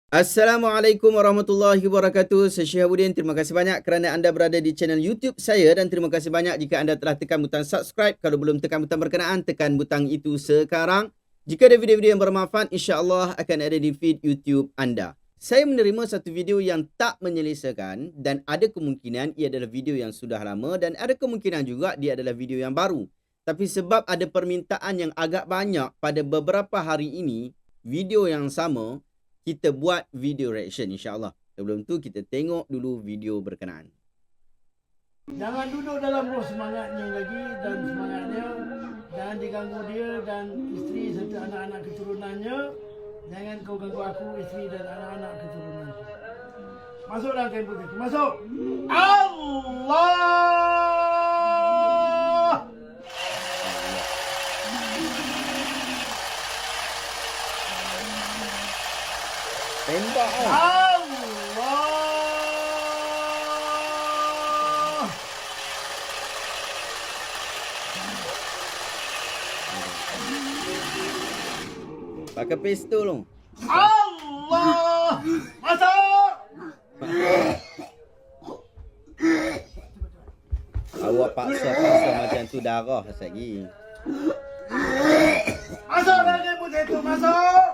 Assalamualaikum warahmatullahi wabarakatuh. Saya Syihabuddin. Terima kasih banyak kerana anda berada di channel YouTube saya dan terima kasih banyak jika anda telah tekan butang subscribe. Kalau belum tekan butang berkenaan, tekan butang itu sekarang. Jika ada video-video yang bermanfaat, insya-Allah akan ada di feed YouTube anda. Saya menerima satu video yang tak menyelesaikan dan ada kemungkinan ia adalah video yang sudah lama dan ada kemungkinan juga dia adalah video yang baru. Tapi sebab ada permintaan yang agak banyak pada beberapa hari ini, video yang sama, kita buat video reaction insya-Allah. Sebelum tu kita tengok dulu video berkenaan. Jangan duduk dalam roh semangatnya lagi dan semangatnya. Jangan diganggu dia dan isteri serta anak-anak keturunannya. Jangan kau ganggu aku, isteri dan anak-anak keturunannya. Masuk dalam kain putih. Masuk. Allah. Tembak oh. Allah. Pakai pistol dong. Allah. Masuk. Awak paksa macam tu darah lagi. Masuk dalam kain putih itu. Masuk.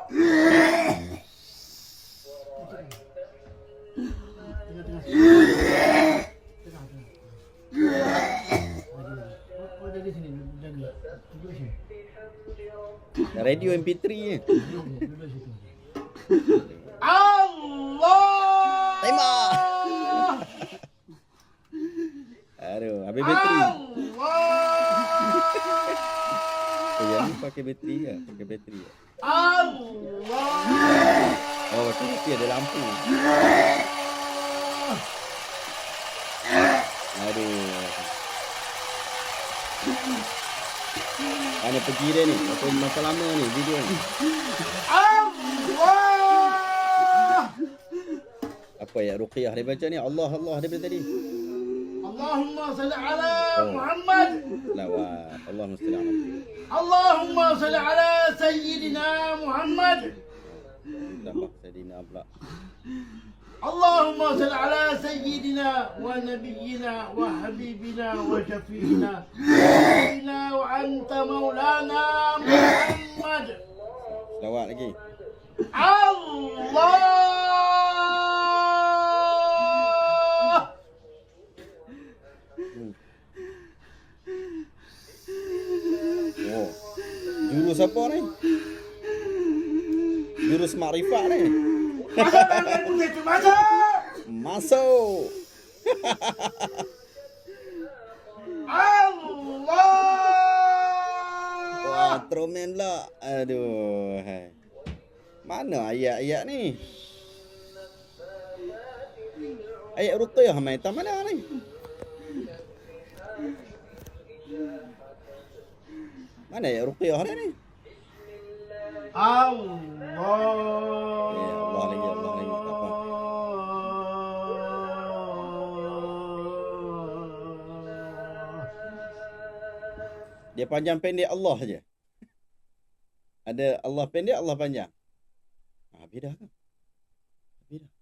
Radio MP3 ni. Allah. Tembak. Aduh, habis bateri. Oh, yang ni pakai bateri ke? Pakai bateri ke? Allah. Oh, tu mesti ada lampu. Aduh. Mana pergi dia ni? Masa lama ni video ni. Allah. Apa ayat ruqyah dia baca ni? Allah Allah dia tadi. Allahumma salli ala Muhammad. Lawat. Allahumma salli ala. Allahumma salli ala Sayyidina Muhammad. Tambah Sayyidina pula. اللهم صل على سيدنا ونبينا وحبيبنا وشفيعنا سيدنا وأنت مولانا محمد. Lawat lagi. الله. Oh. Jurus apa ni? Jurus makrifat ni. Masuk dalam kain putih itu, masuk. Masuk. Allah. Wah, tromen lah. Aduh. Hai. Mana ayat-ayat ni? Ayat ruqyah mai tak mana ni? Mana ayat ruqyah ni? Allah. Ya Allah lagi, Allah lagi. Tak apa. Dia panjang pendek Allah saja. Ada Allah pendek, Allah panjang. Habis dah ke? Habis dah.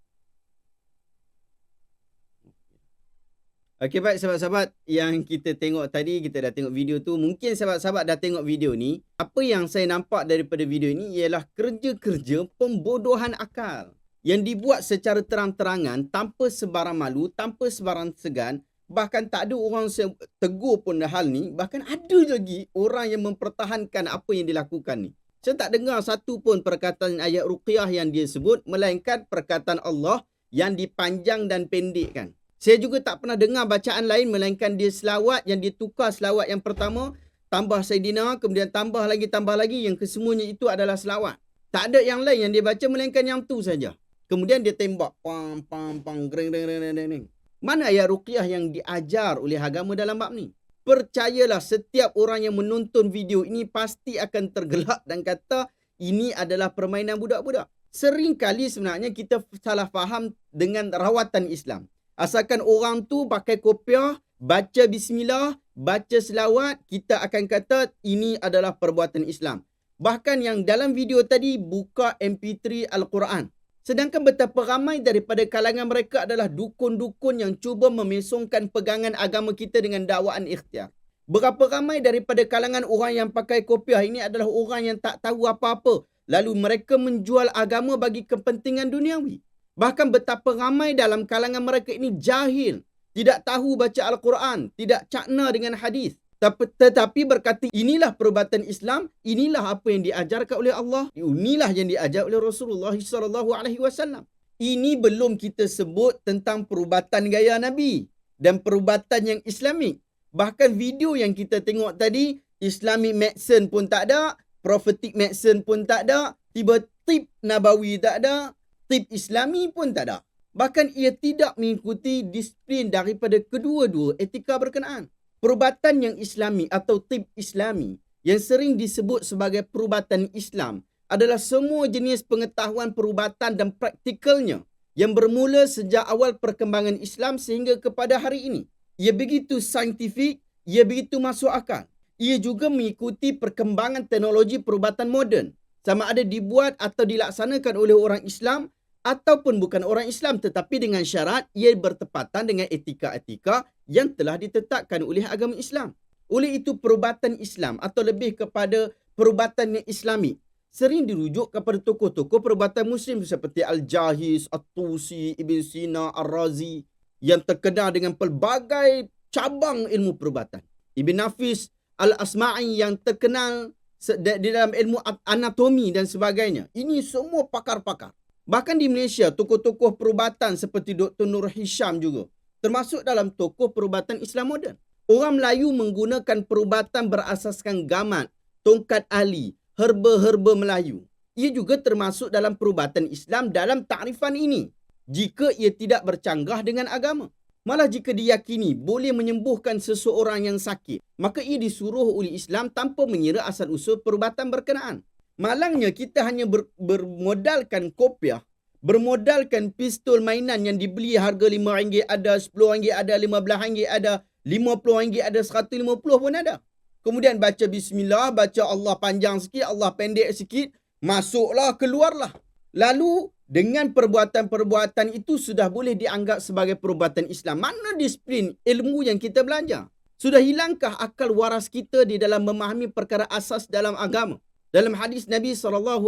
Okey baik sahabat-sahabat yang kita tengok tadi, kita dah tengok video tu. Mungkin sahabat-sahabat dah tengok video ni. Apa yang saya nampak daripada video ni ialah kerja-kerja pembodohan akal yang dibuat secara terang-terangan tanpa sebarang malu, tanpa sebarang segan. Bahkan tak ada orang tegur pun hal ni. Bahkan ada lagi orang yang mempertahankan apa yang dilakukan ni. Saya tak dengar satu pun perkataan ayat ruqyah yang dia sebut, melainkan perkataan Allah yang dipanjang dan pendekkan. Saya juga tak pernah dengar bacaan lain melainkan dia selawat yang dia tukar selawat yang pertama, tambah Sayyidina, kemudian tambah lagi, yang kesemuanya itu adalah selawat. Tak ada yang lain yang dia baca melainkan yang tu saja. Kemudian dia tembak, pam, pam, pam, greng, greng, greng, greng, greng. Mana ayat ruqyah yang diajar oleh agama dalam bab ni? Percayalah, setiap orang yang menonton video ini pasti akan tergelak dan kata ini adalah permainan budak-budak. Seringkali sebenarnya kita salah faham dengan rawatan Islam. Asalkan orang tu pakai kopiah, baca bismillah, baca selawat, kita akan kata ini adalah perbuatan Islam. Bahkan yang dalam video tadi buka MP3 Al-Quran. Sedangkan betapa ramai daripada kalangan mereka adalah dukun-dukun yang cuba memesongkan pegangan agama kita dengan dakwaan ikhtiar. Berapa ramai daripada kalangan orang yang pakai kopiah ini adalah orang yang tak tahu apa-apa. Lalu mereka menjual agama bagi kepentingan duniawi. Bahkan betapa ramai dalam kalangan mereka ini jahil. Tidak tahu baca Al-Quran. Tidak cakna dengan hadis. Tetapi berkata inilah perubatan Islam, inilah apa yang diajarkan oleh Allah, inilah yang diajar oleh Rasulullah SAW. Ini belum kita sebut tentang perubatan gaya Nabi dan perubatan yang Islamik. Bahkan video yang kita tengok tadi, Islamic medicine pun tak ada, prophetic medicine pun tak ada, tiba tip Nabawi tak ada, tip Islami pun tak ada. Bahkan ia tidak mengikuti disiplin daripada kedua-dua etika berkenaan. Perubatan yang Islami atau tib Islami yang sering disebut sebagai perubatan Islam adalah semua jenis pengetahuan perubatan dan praktikalnya yang bermula sejak awal perkembangan Islam sehingga kepada hari ini. Ia begitu saintifik, ia begitu masuk akal. Ia juga mengikuti perkembangan teknologi perubatan moden, sama ada dibuat atau dilaksanakan oleh orang Islam ataupun bukan orang Islam, tetapi dengan syarat ia bertepatan dengan etika-etika yang telah ditetapkan oleh agama Islam. Oleh itu perubatan Islam atau lebih kepada perubatan yang Islami sering dirujuk kepada tokoh-tokoh perubatan Muslim seperti Al-Jahiz, At-Tusi, Ibn Sina, Ar-Razi yang terkenal dengan pelbagai cabang ilmu perubatan. Ibn Nafis Al-Asma'i yang terkenal di dalam ilmu anatomi dan sebagainya. Ini semua pakar-pakar. Bahkan di Malaysia, tokoh-tokoh perubatan seperti Dr. Nur Hisham juga termasuk dalam tokoh perubatan Islam moden. Orang Melayu menggunakan perubatan berasaskan gamat, tongkat ali, herba-herba Melayu. Ia juga termasuk dalam perubatan Islam dalam takrifan ini, jika ia tidak bercanggah dengan agama. Malah jika diyakini boleh menyembuhkan seseorang yang sakit, maka ia disuruh oleh Islam tanpa mengira asal-usul perubatan berkenaan. Malangnya kita hanya bermodalkan kopiah, bermodalkan pistol mainan yang dibeli harga RM5 ada, RM10 ada, RM15 ada, RM50 ada, RM150 pun ada. Kemudian baca bismillah, baca Allah panjang sikit, Allah pendek sikit, masuklah, keluarlah. Lalu dengan perbuatan-perbuatan itu sudah boleh dianggap sebagai perubatan Islam. Mana disiplin ilmu yang kita belajar? Sudah hilangkah akal waras kita di dalam memahami perkara asas dalam agama? Dalam hadis Nabi SAW,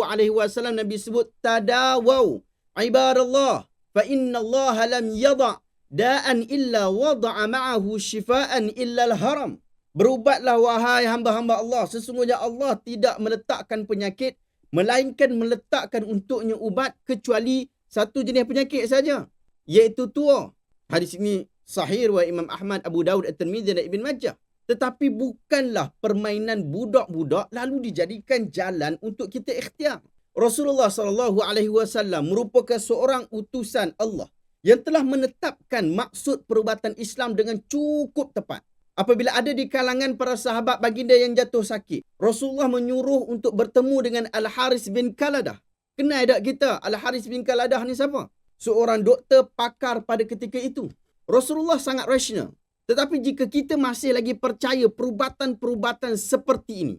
Nabi sebut, tadawau ibadallah, fa inna Allah lam yada' da'an illa wada'a ma'ahu shifaan illa al-haram. Berubatlah wahai hamba-hamba Allah, sesungguhnya Allah tidak meletakkan penyakit, melainkan meletakkan untuknya ubat kecuali satu jenis penyakit saja, iaitu tua. Hadis ini sahih riwayat Imam Ahmad, Abu Daud, At-Tirmizi dan Ibn Majah. Tetapi bukanlah permainan budak-budak lalu dijadikan jalan untuk kita ikhtiar. Rasulullah SAW merupakan seorang utusan Allah yang telah menetapkan maksud perubatan Islam dengan cukup tepat. Apabila ada di kalangan para sahabat baginda yang jatuh sakit, Rasulullah menyuruh untuk bertemu dengan Al-Haris bin Qaladah. Kenal tak kita? Al-Haris bin Qaladah ni siapa? Seorang doktor pakar pada ketika itu. Rasulullah sangat rasional. Tetapi jika kita masih lagi percaya perubatan-perubatan seperti ini,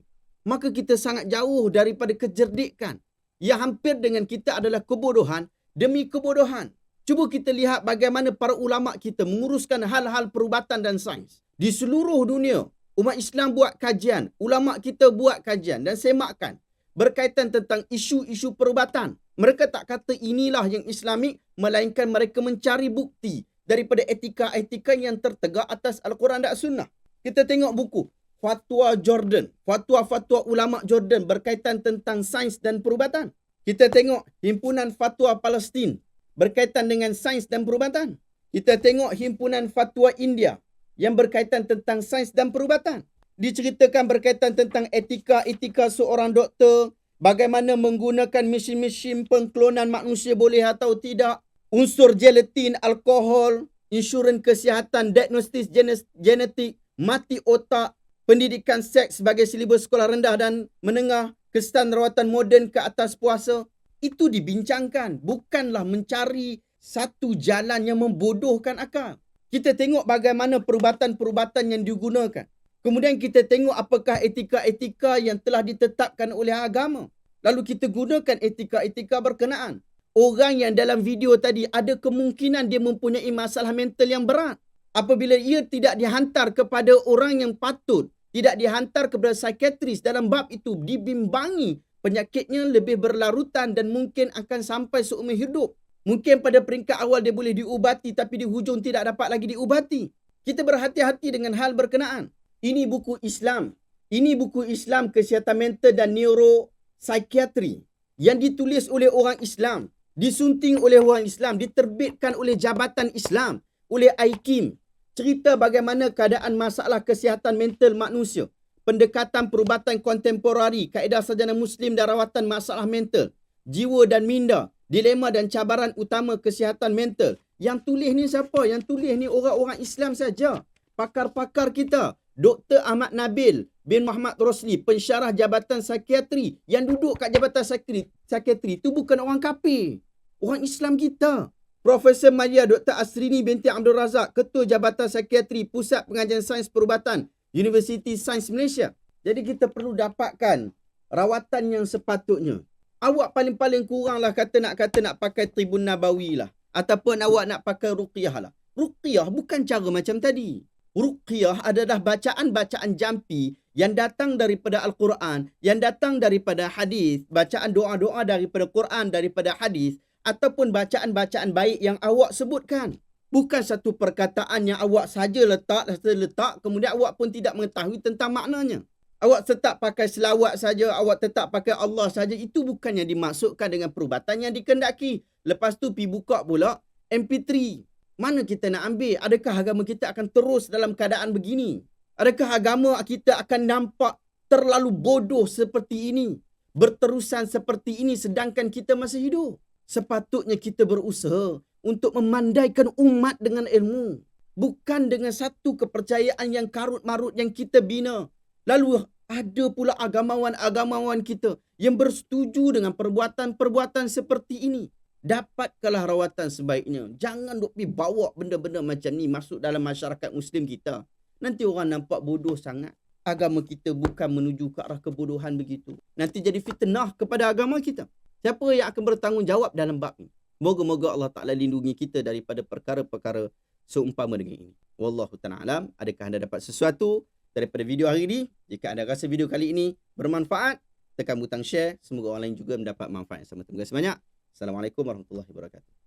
maka kita sangat jauh daripada kecerdikan. Yang hampir dengan kita adalah kebodohan demi kebodohan. Cuba kita lihat bagaimana para ulama kita menguruskan hal-hal perubatan dan sains. Di seluruh dunia, umat Islam buat kajian, ulama kita buat kajian dan semakkan berkaitan tentang isu-isu perubatan. Mereka tak kata inilah yang Islamik, melainkan mereka mencari bukti daripada etika-etika yang tertegak atas Al-Quran dan Sunnah. Kita tengok buku Fatwa Jordan, fatwa-fatwa ulama Jordan berkaitan tentang sains dan perubatan. Kita tengok Himpunan Fatwa Palestin berkaitan dengan sains dan perubatan. Kita tengok Himpunan Fatwa India yang berkaitan tentang sains dan perubatan. Diceritakan berkaitan tentang etika-etika seorang doktor, bagaimana menggunakan mesin-mesin pengklonan manusia boleh atau tidak, unsur gelatin, alkohol, insurans kesihatan, diagnostis genetik, mati otak, pendidikan seks sebagai silibus sekolah rendah dan menengah, kesan rawatan moden ke atas puasa. Itu dibincangkan, bukanlah mencari satu jalan yang membodohkan akal. Kita tengok bagaimana perubatan-perubatan yang digunakan. Kemudian kita tengok apakah etika-etika yang telah ditetapkan oleh agama. Lalu kita gunakan etika-etika berkenaan. Orang yang dalam video tadi ada kemungkinan dia mempunyai masalah mental yang berat. Apabila ia tidak dihantar kepada orang yang patut, tidak dihantar kepada psikiatris dalam bab itu, dibimbangi, penyakitnya lebih berlarutan dan mungkin akan sampai seumur hidup. Mungkin pada peringkat awal dia boleh diubati tapi di hujung tidak dapat lagi diubati. Kita berhati-hati dengan hal berkenaan. Ini buku Islam. Ini buku Islam kesihatan mental dan neuropsikiatri yang ditulis oleh orang Islam, disunting oleh orang Islam, diterbitkan oleh Jabatan Islam, oleh IKIM. Cerita bagaimana keadaan masalah kesihatan mental manusia, pendekatan perubatan kontemporari, kaedah sarjana Muslim dan rawatan masalah mental, jiwa dan minda, dilema dan cabaran utama kesihatan mental. Yang tulis ni siapa? Yang tulis ni orang-orang Islam saja. Pakar-pakar kita. Dr. Ahmad Nabil bin Muhammad Rosli, pensyarah Jabatan Psikiatri. Yang duduk kat Jabatan Psikiatri itu bukan orang kafir. Orang Islam kita. Profesor Maria Dr. Asrini binti Abdul Razak, Ketua Jabatan Psikiatri Pusat Pengajian Sains Perubatan, Universiti Sains Malaysia. Jadi kita perlu dapatkan rawatan yang sepatutnya. Awak paling-paling kurang lah nak pakai Tribun Nabawi lah. Ataupun awak nak pakai Ruqyah lah. Ruqyah bukan cara macam tadi. Ruqyah adalah bacaan-bacaan jampi yang datang daripada Al-Quran, yang datang daripada hadis, bacaan doa-doa daripada Quran, daripada hadis, ataupun bacaan-bacaan baik yang awak sebutkan. Bukan satu perkataan yang awak saja letak, kemudian awak pun tidak mengetahui tentang maknanya. Awak tetap pakai selawat saja, awak tetap pakai Allah saja. Itu bukan yang dimaksudkan dengan perubatan yang dikendaki. Lepas tu pergi buka pula MP3. Mana kita nak ambil? Adakah agama kita akan terus dalam keadaan begini? Adakah agama kita akan nampak terlalu bodoh seperti ini? Berterusan seperti ini sedangkan kita masih hidup? Sepatutnya kita berusaha untuk memandaikan umat dengan ilmu. Bukan dengan satu kepercayaan yang karut-marut yang kita bina. Lalu ada pula agamawan-agamawan kita yang bersetuju dengan perbuatan-perbuatan seperti ini. Dapatkanlah rawatan sebaiknya. Jangan duk pergi bawa benda-benda macam ni masuk dalam masyarakat Muslim kita. Nanti orang nampak bodoh sangat. Agama kita bukan menuju ke arah kebodohan begitu. Nanti jadi fitnah kepada agama kita. Siapa yang akan bertanggungjawab dalam bab ini? Moga-moga Allah Ta'ala lindungi kita daripada perkara-perkara seumpama dengan ini. Wallahu ta'ala alam. Adakah anda dapat sesuatu daripada video hari ini? Jika anda rasa video kali ini bermanfaat, tekan butang share. Semoga orang lain juga mendapat manfaat yang sama. Terima kasih banyak. Assalamualaikum warahmatullahi wabarakatuh.